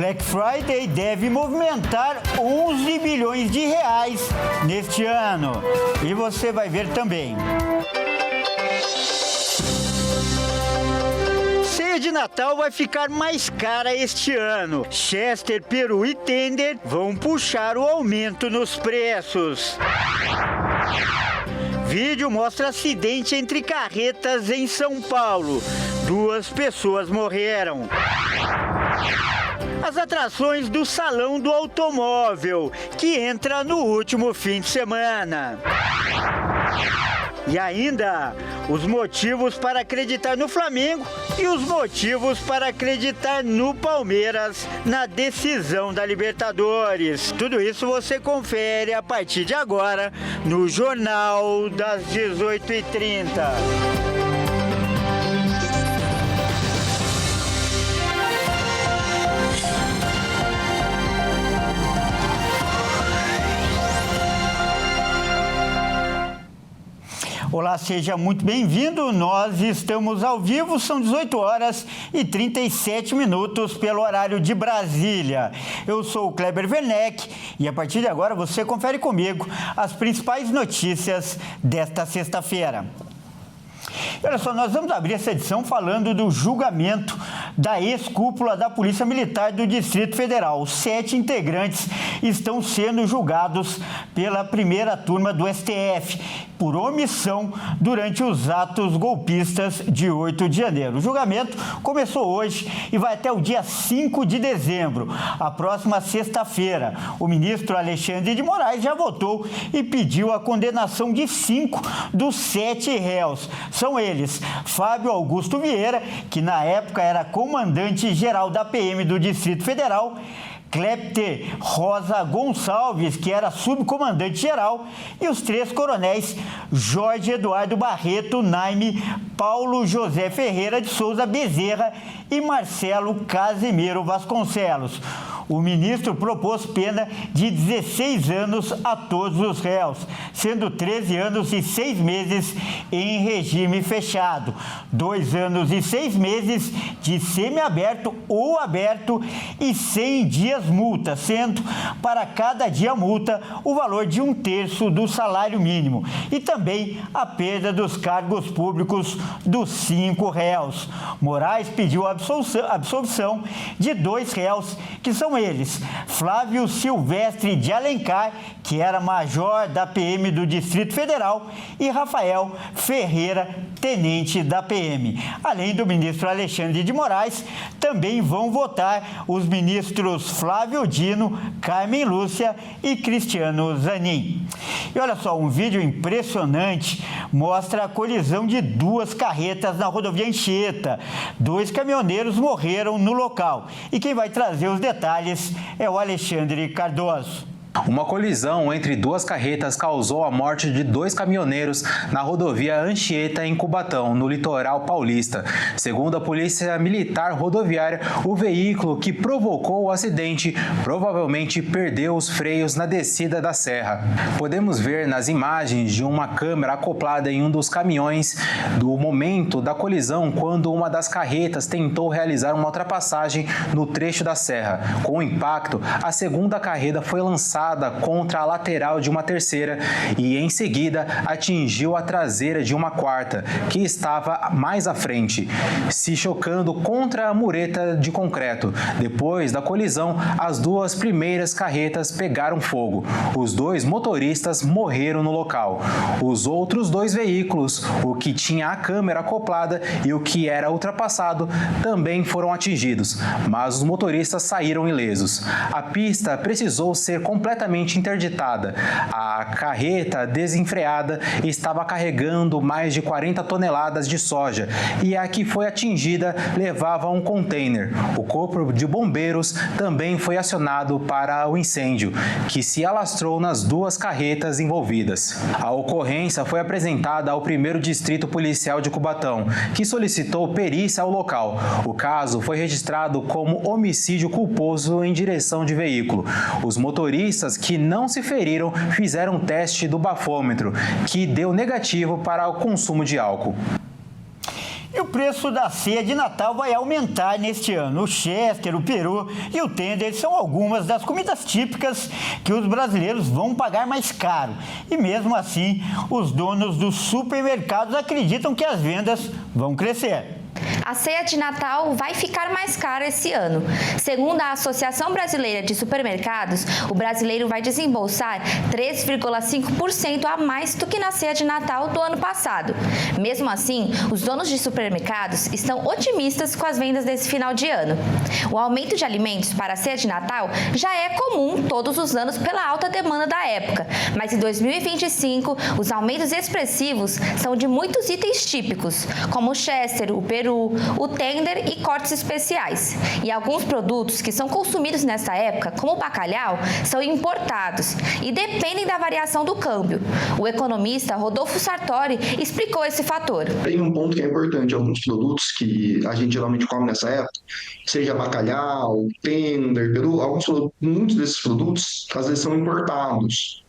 Black Friday deve movimentar 11 bilhões de reais neste ano. E você vai ver também. Ceia de Natal vai ficar mais cara este ano. Chester, Peru e Tender vão puxar o aumento nos preços. Vídeo mostra acidente entre carretas em São Paulo. 2 pessoas morreram. As atrações do Salão do Automóvel, que entra no último fim de semana. E ainda, os motivos para acreditar no Flamengo e os motivos para acreditar no Palmeiras na decisão da Libertadores. Tudo isso você confere a partir de agora no Jornal das 18h30. Olá, seja muito bem-vindo. Nós estamos ao vivo, são 18 horas e 37 minutos pelo horário de Brasília. Eu sou o Kleber Werneck e a partir de agora você confere comigo as principais notícias desta sexta-feira. Olha só, nós vamos abrir essa edição falando do julgamento da ex-cúpula da Polícia Militar do Distrito Federal. 7 integrantes estão sendo julgados pela primeira turma do STF por omissão durante os atos golpistas de 8 de janeiro. O julgamento começou hoje e vai até o dia 5 de dezembro, a próxima sexta-feira. O ministro Alexandre de Moraes já votou e pediu a condenação de 5 dos 7 réus. São eles: Fábio Augusto Vieira, que na época era comandante-geral da PM do Distrito Federal, Clepter Rosa Gonçalves, que era subcomandante-geral, e os 3 coronéis Jorge Eduardo Barreto Naime, Paulo José Ferreira de Souza Bezerra e Marcelo Casimiro Vasconcelos. O ministro propôs pena de 16 anos a todos os réus, sendo 13 anos e 6 meses em regime fechado, 2 anos e 6 meses de semiaberto ou aberto e 100 dias multa, sendo para cada dia multa o valor de 1/3 do salário mínimo e também a perda dos cargos públicos dos 5 réus. Moraes pediu a absolvição de 2 réus, que são eles: Flávio Silvestre de Alencar, que era major da PM do Distrito Federal, e Rafael Ferreira, tenente da PM. Além do ministro Alexandre de Moraes, também vão votar os ministros Flávio Dino, Carmen Lúcia e Cristiano Zanin. E olha só, um vídeo impressionante mostra a colisão de 2 carretas na rodovia Anchieta. 2 caminhoneiros morreram no local. E quem vai trazer os detalhes é o Alexandre Cardoso. Uma colisão entre 2 carretas causou a morte de 2 caminhoneiros na rodovia Anchieta, em Cubatão, no litoral paulista. Segundo a Polícia Militar Rodoviária, o veículo que provocou o acidente provavelmente perdeu os freios na descida da serra. Podemos ver nas imagens de uma câmera acoplada em um dos caminhões do momento da colisão, quando uma das carretas tentou realizar uma ultrapassagem no trecho da serra. Com o impacto, a segunda carreta foi lançada contra a lateral de uma terceira e, em seguida, atingiu a traseira de uma quarta, que estava mais à frente, se chocando contra a mureta de concreto. Depois da colisão, as 2 primeiras carretas pegaram fogo. Os 2 motoristas morreram no local. Os outros 2 veículos, o que tinha a câmera acoplada e o que era ultrapassado, também foram atingidos, mas os motoristas saíram ilesos. A pista precisou ser completamente interditada. A carreta desenfreada estava carregando mais de 40 toneladas de soja e a que foi atingida levava um container. O corpo de bombeiros também foi acionado para o incêndio, que se alastrou nas 2 carretas envolvidas. A ocorrência foi apresentada ao 1º Distrito Policial de Cubatão, que solicitou perícia ao local. O caso foi registrado como homicídio culposo em direção de veículo. Os motoristas que não se feriram fizeram um teste do bafômetro, que deu negativo para o consumo de álcool. E o preço da ceia de Natal vai aumentar neste ano. O Chester, o peru e o tender são algumas das comidas típicas que os brasileiros vão pagar mais caro. E mesmo assim, os donos dos supermercados acreditam que as vendas vão crescer. A ceia de Natal vai ficar mais cara esse ano. Segundo a Associação Brasileira de Supermercados, o brasileiro vai desembolsar 3,5% a mais do que na ceia de Natal do ano passado. Mesmo assim, os donos de supermercados estão otimistas com as vendas desse final de ano. O aumento de alimentos para a ceia de Natal já é comum todos os anos pela alta demanda da época, mas em 2025, os aumentos expressivos são de muitos itens típicos, como o Chester, o peru, o tender e cortes especiais. E alguns produtos que são consumidos nessa época, como o bacalhau, são importados e dependem da variação do câmbio. O economista Rodolfo Sartori explicou esse fator. Tem um ponto que é importante: alguns produtos que a gente geralmente come nessa época, seja bacalhau, tender, peru, muitos desses produtos às vezes são importados.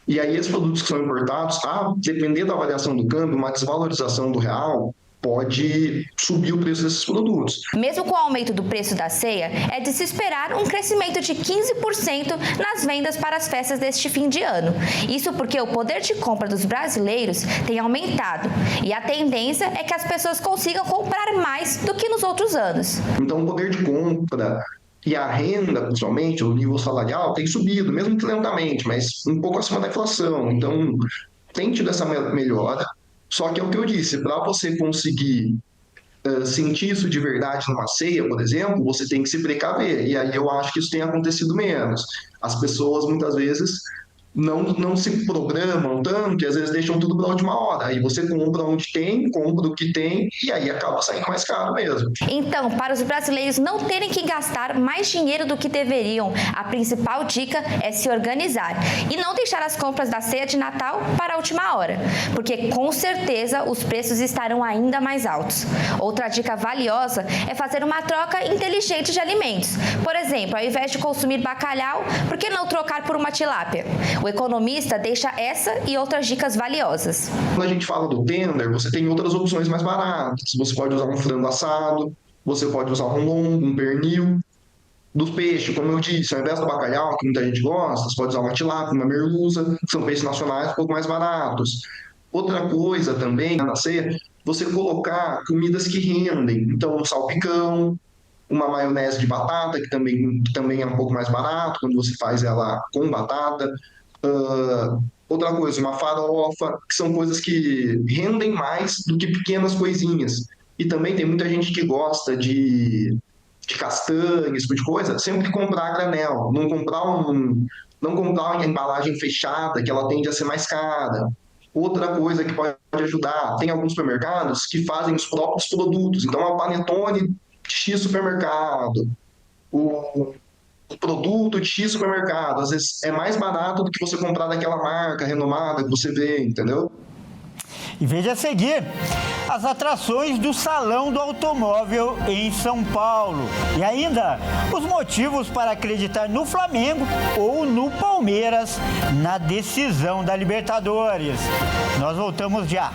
E aí esses produtos que são importados, depender da variação do câmbio, uma desvalorização do real, pode subir o preço desses produtos. Mesmo com o aumento do preço da ceia, é de se esperar um crescimento de 15% nas vendas para as festas deste fim de ano. Isso porque o poder de compra dos brasileiros tem aumentado e a tendência é que as pessoas consigam comprar mais do que nos outros anos. Então, o poder de compra e a renda, principalmente, o nível salarial, tem subido, mesmo que lentamente, mas um pouco acima da inflação. Então, tem tido essa melhora. Só que é o que eu disse, para você conseguir sentir isso de verdade numa ceia, por exemplo, você tem que se precaver. E aí eu acho que isso tem acontecido menos. As pessoas, muitas vezes, não se programam tanto e às vezes deixam tudo para a última hora. Aí você compra onde tem, compra o que tem e aí acaba saindo mais caro mesmo. Então, para os brasileiros não terem que gastar mais dinheiro do que deveriam, a principal dica é se organizar e não deixar as compras da ceia de Natal para a última hora, porque com certeza os preços estarão ainda mais altos. Outra dica valiosa é fazer uma troca inteligente de alimentos. Por exemplo, ao invés de consumir bacalhau, por que não trocar por uma tilápia? O economista deixa essa e outras dicas valiosas. Quando a gente fala do tender, você tem outras opções mais baratas. Você pode usar um frango assado, você pode usar um lombo, um pernil. Dos peixes, como eu disse, ao invés do bacalhau, que muita gente gosta, você pode usar uma tilápia, uma merluza, que são peixes nacionais um pouco mais baratos. Outra coisa também, na ceia, você colocar comidas que rendem. Então, um salpicão, uma maionese de batata, que também é um pouco mais barato, quando você faz ela com batata. Outra coisa, uma farofa, que são coisas que rendem mais do que pequenas coisinhas. E também tem muita gente que gosta de castanha, esse tipo de coisa, sempre comprar a granel, não comprar uma embalagem fechada, que ela tende a ser mais cara. Outra coisa que pode ajudar, tem alguns supermercados que fazem os próprios produtos, então a panetone de X supermercado, o produto de X supermercado, às vezes é mais barato do que você comprar daquela marca renomada que você vê, entendeu? E veja a seguir as atrações do Salão do Automóvel em São Paulo. E ainda os motivos para acreditar no Flamengo ou no Palmeiras na decisão da Libertadores. Nós voltamos já.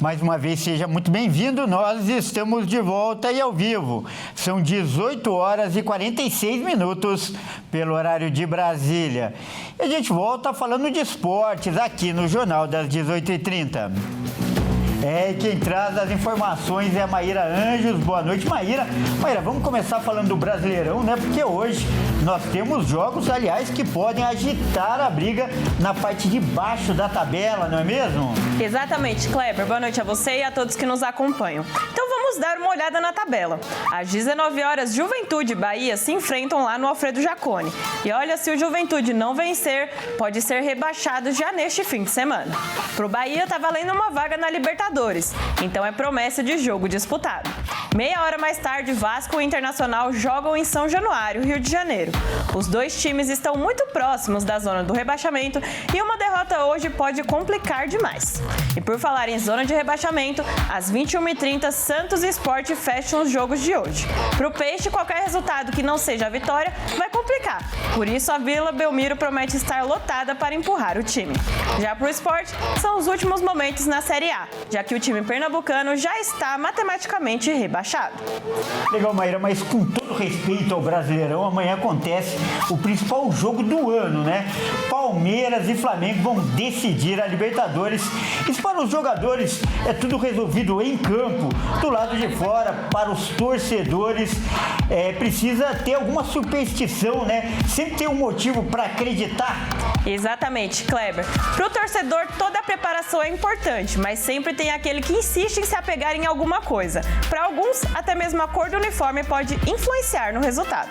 Mais uma vez, seja muito bem-vindo. Nós estamos de volta e ao vivo. São 18 horas e 46 minutos pelo horário de Brasília. E a gente volta falando de esportes aqui no Jornal das 18h30. E quem traz as informações é a Maíra Anjos. Boa noite, Maíra. Maíra, vamos começar falando do Brasileirão, né? Porque hoje nós temos jogos, aliás, que podem agitar a briga na parte de baixo da tabela, não é mesmo? Exatamente, Kleber. Boa noite a você e a todos que nos acompanham. Então vamos dar uma olhada na tabela. Às 19 horas, Juventude e Bahia se enfrentam lá no Alfredo Jaconi. E olha, se o Juventude não vencer, pode ser rebaixado já neste fim de semana. Pro Bahia tá valendo uma vaga na Libertadores, então é promessa de jogo disputado. Meia hora mais tarde, Vasco e Internacional jogam em São Januário, Rio de Janeiro. Os dois times estão muito próximos da zona do rebaixamento e uma derrota hoje pode complicar demais. E por falar em zona de rebaixamento, às 21h30, Santos e Sport fecham os jogos de hoje. Para o Peixe, qualquer resultado que não seja a vitória vai complicar. Por isso, a Vila Belmiro promete estar lotada para empurrar o time. Já para o Sport, são os últimos momentos na Série A, já que o time pernambucano já está matematicamente rebaixado. Legal, Maíra, mas com todo respeito ao Brasileirão, amanhã acontece o principal jogo do ano, né? Palmeiras e Flamengo vão decidir a Libertadores. Isso para os jogadores é tudo resolvido em campo. Do lado de fora, para os torcedores, precisa ter alguma superstição, né? Sempre ter um motivo para acreditar. Exatamente, Kleber. Para o torcedor, toda a preparação é importante, mas sempre tem aquele que insiste em se apegar em alguma coisa. Para alguns, até mesmo a cor do uniforme pode influenciar no resultado.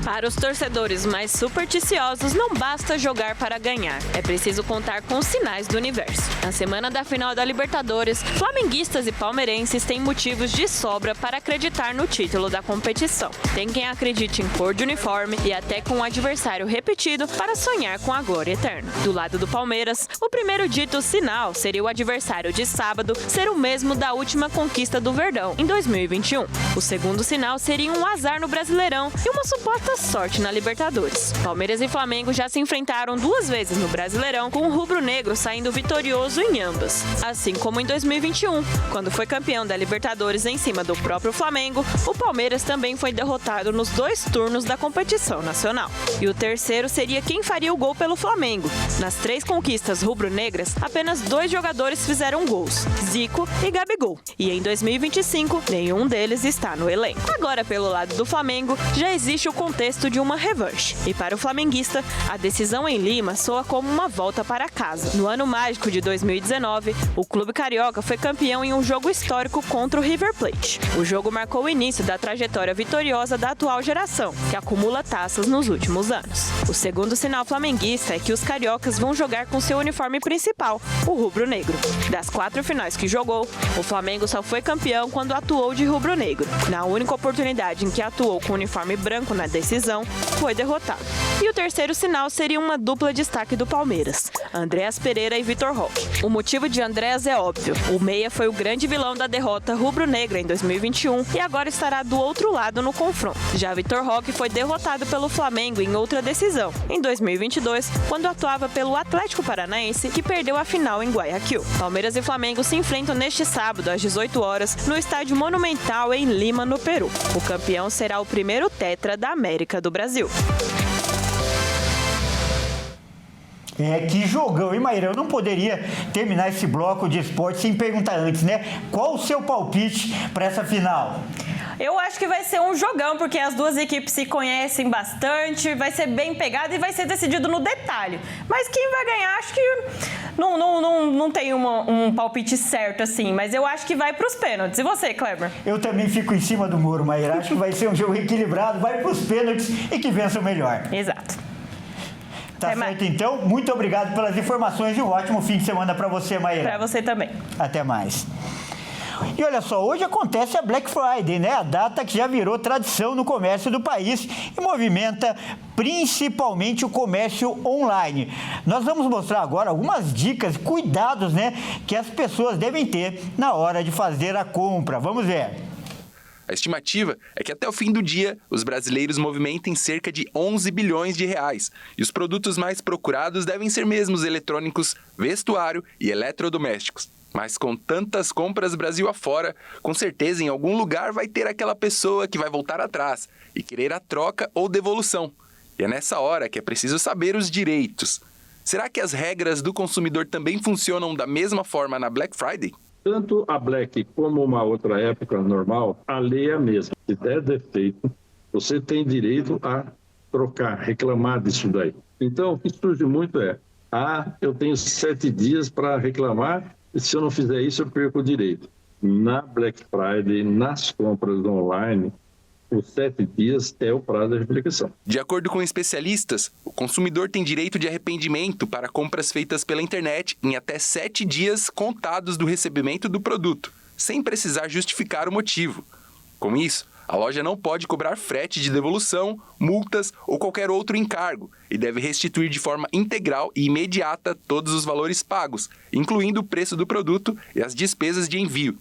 Para os torcedores mais supersticiosos, não basta jogar para ganhar. É preciso contar com os sinais do universo. Na semana da final da Libertadores, flamenguistas e palmeirenses têm motivos de sobra para acreditar no título da competição. Tem quem acredite em cor de uniforme e até com um adversário repetido para sonhar com a glória eterna. Do lado do Palmeiras, o primeiro dito sinal seria o adversário de sábado ser o mesmo da última conquista do Verdão, em 2021. O segundo sinal seria um azar no Brasileirão e uma suposta sorte na Libertadores. Palmeiras e Flamengo já se enfrentaram 2 vezes no Brasileirão, com o rubro-negro saindo vitorioso em ambas. Assim como em 2021, quando foi campeão da Libertadores em cima do próprio Flamengo, o Palmeiras também foi derrotado nos 2 turnos da competição nacional. E o terceiro seria quem faria o gol pelo Flamengo. Nas 3 conquistas rubro-negras, apenas 2 jogadores fizeram gols, Zico e Gabigol. E em 2025, nenhum deles está no elenco. Agora, pelo lado do Flamengo, já existe o contexto de uma revanche. E para o flamenguista, a decisão em Lima soa como uma volta para casa. No ano mágico de 2019, o clube carioca foi campeão em um jogo histórico contra o River Plate. O jogo marcou o início da trajetória vitoriosa da atual geração, que acumula taças nos últimos anos. O segundo sinal flamenguista é que os cariocas vão jogar com seu uniforme principal, o rubro-negro. Das 4 finais que jogou, o Flamengo só foi campeão quando atuou de rubro-negro. Na única oportunidade em que atuou com o uniforme branco na decisão, foi derrotado. E o terceiro sinal seria uma dupla destaque do Palmeiras, Andréas Pereira e Vitor Roque. O motivo de Andréas é óbvio. O meia foi o grande vilão da derrota rubro-negra em 2021 e agora estará do outro lado no confronto. Já Vitor Roque foi derrotado pelo Flamengo em outra decisão, em 2022, quando atuava pelo Atlético Paranaense, que perdeu a final em Guayaquil. Palmeiras e Flamengo se enfrentam neste sábado, às 18 horas, no Estádio Monumental em Lima, no Peru. O campeão será o primeiro tetra da América do Brasil. Que jogão, hein, Maíra? Eu não poderia terminar esse bloco de esporte sem perguntar antes, né? Qual o seu palpite para essa final? Eu acho que vai ser um jogão, porque as duas equipes se conhecem bastante, vai ser bem pegado e vai ser decidido no detalhe. Mas quem vai ganhar, acho que não tem um palpite certo assim, mas eu acho que vai para os pênaltis. E você, Kleber? Eu também fico em cima do muro, Maíra. Acho que vai ser um jogo equilibrado, vai para os pênaltis e que vença o melhor. Exato. Tá certo, então. Muito obrigado pelas informações e um ótimo fim de semana para você, Maíra. Para você também. Até mais. E olha só, hoje acontece a Black Friday, né? A data que já virou tradição no comércio do país e movimenta principalmente o comércio online. Nós vamos mostrar agora algumas dicas, cuidados, né, que as pessoas devem ter na hora de fazer a compra. Vamos ver. A estimativa é que até o fim do dia, os brasileiros movimentem cerca de 11 bilhões de reais. E os produtos mais procurados devem ser mesmo os eletrônicos, vestuário e eletrodomésticos. Mas com tantas compras Brasil afora, com certeza em algum lugar vai ter aquela pessoa que vai voltar atrás e querer a troca ou devolução. E é nessa hora que é preciso saber os direitos. Será que as regras do consumidor também funcionam da mesma forma na Black Friday? Tanto a Black como uma outra época normal, a lei é a mesma. Se der defeito, você tem direito a trocar, reclamar disso daí. Então, o que surge muito é, eu tenho 7 dias para reclamar, e se eu não fizer isso, eu perco o direito. Na Black Friday, nas compras online, os 7 dias é o prazo de aplicação. De acordo com especialistas, o consumidor tem direito de arrependimento para compras feitas pela internet em até 7 dias contados do recebimento do produto, sem precisar justificar o motivo. Com isso, a loja não pode cobrar frete de devolução, multas ou qualquer outro encargo e deve restituir de forma integral e imediata todos os valores pagos, incluindo o preço do produto e as despesas de envio.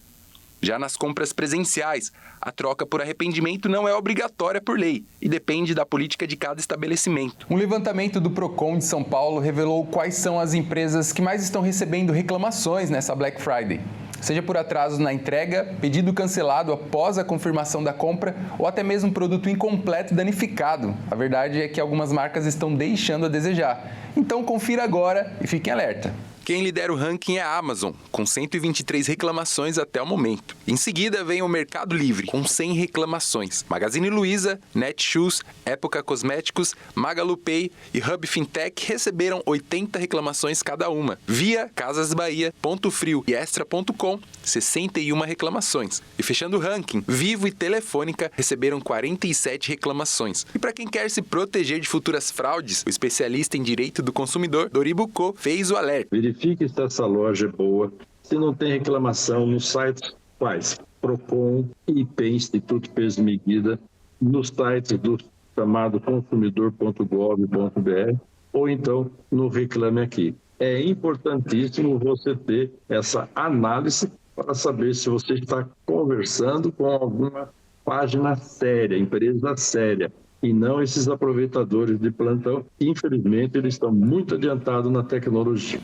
Já nas compras presenciais, a troca por arrependimento não é obrigatória por lei e depende da política de cada estabelecimento. Um levantamento do Procon de São Paulo revelou quais são as empresas que mais estão recebendo reclamações nessa Black Friday. Seja por atrasos na entrega, pedido cancelado após a confirmação da compra ou até mesmo produto incompleto e danificado. A verdade é que algumas marcas estão deixando a desejar. Então confira agora e fiquem alerta. Quem lidera o ranking é a Amazon, com 123 reclamações até o momento. Em seguida vem o Mercado Livre, com 100 reclamações. Magazine Luiza, Netshoes, Época Cosméticos, MagaluPay e Hub Fintech receberam 80 reclamações cada uma. Via, Casas Bahia, Ponto Frio e Extra.com, 61 reclamações. E fechando o ranking, Vivo e Telefônica receberam 47 reclamações. E para quem quer se proteger de futuras fraudes, o especialista em direito do consumidor, Doribuco, fez o alerta. Verifique se essa loja é boa. Se não tem reclamação no site, faz Procon, IP, Instituto Peso e Medida, no site do chamado consumidor.gov.br ou então no Reclame Aqui. É importantíssimo você ter essa análise para saber se você está conversando com alguma página séria, empresa séria, e não esses aproveitadores de plantão. Infelizmente, eles estão muito adiantados na tecnologia.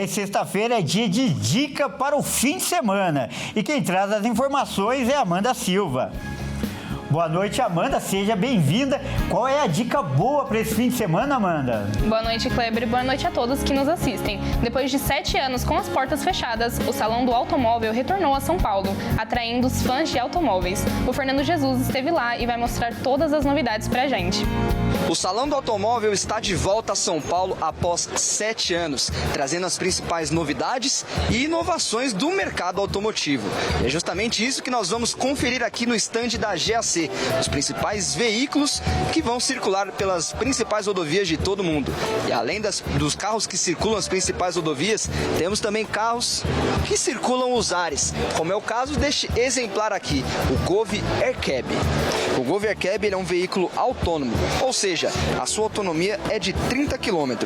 Sexta-feira é dia de dica para o fim de semana. E quem traz as informações é a Amanda Silva. Boa noite, Amanda. Seja bem-vinda. Qual é a dica boa para esse fim de semana, Amanda? Boa noite, Kleber. Boa noite a todos que nos assistem. Depois de 7 anos com as portas fechadas, o Salão do Automóvel retornou a São Paulo, atraindo os fãs de automóveis. O Fernando Jesus esteve lá e vai mostrar todas as novidades pra gente. O Salão do Automóvel está de volta a São Paulo após 7 anos, trazendo as principais novidades e inovações do mercado automotivo. E é justamente isso que nós vamos conferir aqui no estande da GAC, os principais veículos que vão circular pelas principais rodovias de todo o mundo. E além dos carros que circulam as principais rodovias, temos também carros que circulam os ares, como é o caso deste exemplar aqui, o Gov Aircab. O Gov Aircab é um veículo autônomo, ou seja, a sua autonomia é de 30 km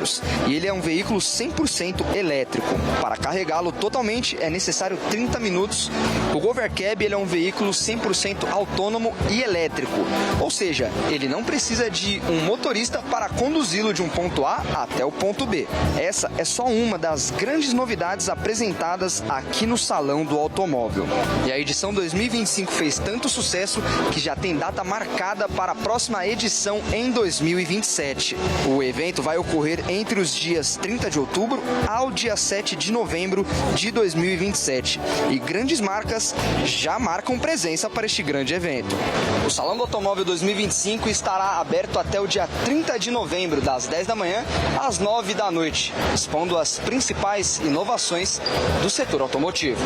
e ele é um veículo 100% elétrico. Para carregá-lo totalmente é necessário 30 minutos. O Gov Aircab é um veículo 100% autônomo e elétrico, ou seja, ele não precisa de um motorista para conduzi-lo de um ponto A até o ponto B. Essa é só uma das grandes novidades apresentadas aqui no Salão do Automóvel. E a edição 2025 fez tanto sucesso que já tem data marcada para a próxima edição em 2027. O evento vai ocorrer entre os dias 30 de outubro ao dia 7 de novembro de 2027. E grandes marcas já marcam presença para este grande evento. O Salão do Automóvel 2025 estará aberto até o dia 30 de novembro, das 10 da manhã às 9 da noite, expondo as principais inovações do setor automotivo.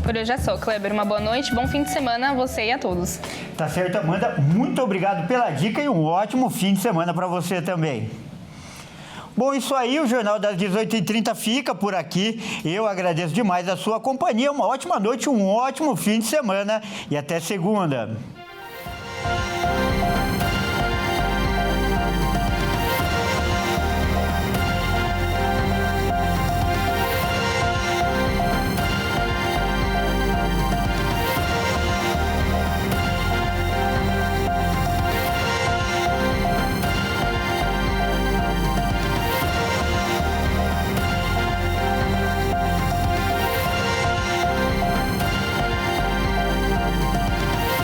Por hoje é só, Kleber. Uma boa noite, bom fim de semana a você e a todos. Tá certo, Amanda. Muito obrigado pela dica e um ótimo fim de semana para você também. Bom, isso aí, o Jornal das 18h30 fica por aqui. Eu agradeço demais a sua companhia. Uma ótima noite, um ótimo fim de semana e até segunda.